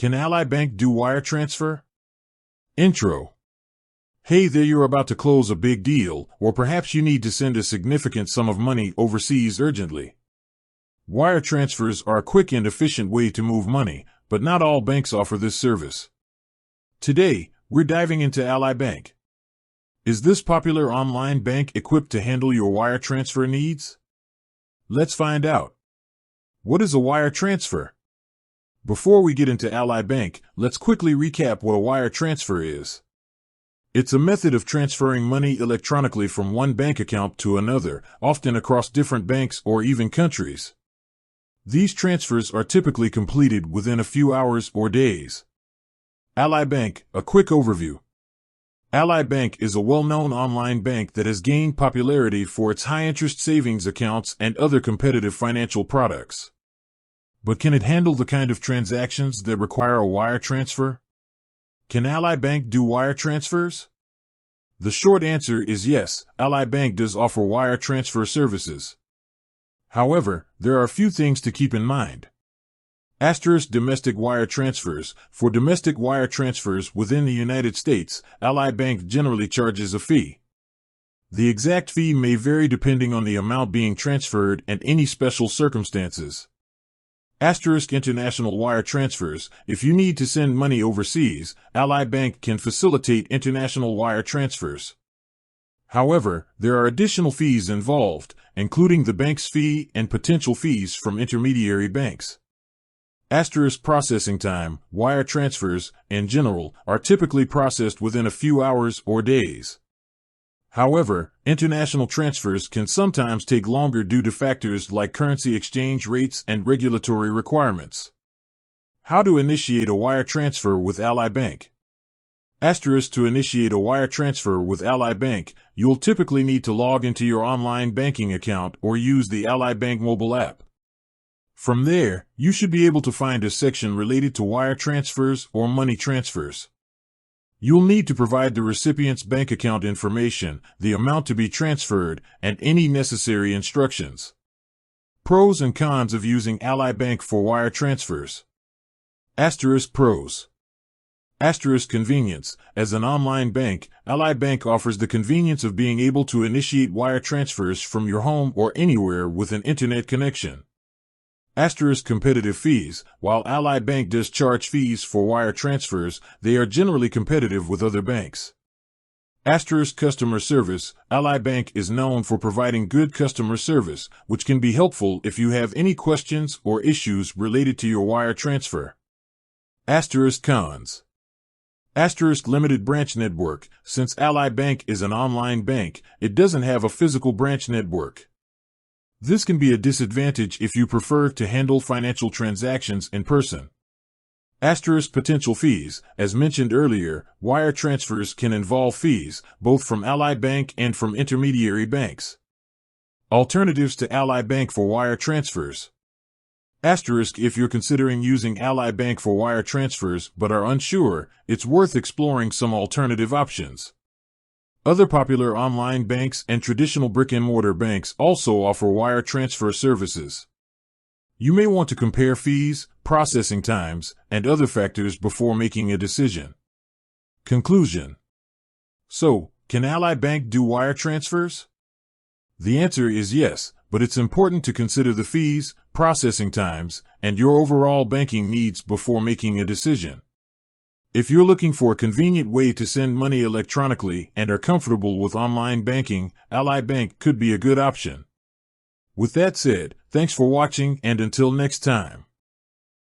Can Ally Bank do wire transfer? Intro. Hey there, you're about to close a big deal, or perhaps you need to send a significant sum of money overseas urgently. Wire transfers are a quick and efficient way to move money, but not all banks offer this service. Today, we're diving into Ally Bank. Is this popular online bank equipped to handle your wire transfer needs? Let's find out. What is a wire transfer? Before we get into Ally Bank, let's quickly recap what a wire transfer is. It's a method of transferring money electronically from one bank account to another, often across different banks or even countries. These transfers are typically completed within a few hours or days. Ally Bank, a quick overview. Ally Bank is a well-known online bank that has gained popularity for its high-interest savings accounts and other competitive financial products. But can it handle the kind of transactions that require a wire transfer? Can Ally Bank do wire transfers? The short answer is yes, Ally Bank does offer wire transfer services. However, there are a few things to keep in mind. Domestic wire transfers. For domestic wire transfers within the United States, Ally Bank generally charges a fee. The exact fee may vary depending on the amount being transferred and any special circumstances. International wire transfers. If you need to send money overseas, Ally Bank can facilitate international wire transfers. However, there are additional fees involved, including the bank's fee and potential fees from intermediary banks. Processing time. Wire transfers, in general, are typically processed within a few hours or days. However, international transfers can sometimes take longer due to factors like currency exchange rates and regulatory requirements. How to initiate a wire transfer with Ally Bank? To initiate a wire transfer with Ally Bank, you'll typically need to log into your online banking account or use the Ally Bank mobile app. From there, you should be able to find a section related to wire transfers or money transfers. You'll need to provide the recipient's bank account information, the amount to be transferred, and any necessary instructions. Pros and cons of using Ally Bank for wire transfers. Pros. Convenience. As an online bank, Ally Bank offers the convenience of being able to initiate wire transfers from your home or anywhere with an internet connection. Competitive fees. While Ally Bank does charge fees for wire transfers, they are generally competitive with other banks. Customer service. Ally Bank is known for providing good customer service, which can be helpful if you have any questions or issues related to your wire transfer. Cons. Limited branch network. Since Ally Bank is an online bank, it doesn't have a physical branch network. This can be a disadvantage if you prefer to handle financial transactions in person. Potential fees. As mentioned earlier, wire transfers can involve fees, both from Ally Bank and from intermediary banks. Alternatives to Ally Bank for wire transfers. If you're considering using Ally Bank for wire transfers but are unsure, it's worth exploring some alternative options. Other popular online banks and traditional brick-and-mortar banks also offer wire transfer services. You may want to compare fees, processing times, and other factors before making a decision. Conclusion. So, can Ally Bank do wire transfers? The answer is yes, but it's important to consider the fees, processing times, and your overall banking needs before making a decision. If you're looking for a convenient way to send money electronically and are comfortable with online banking, Ally Bank could be a good option. With that said, thanks for watching, and until next time.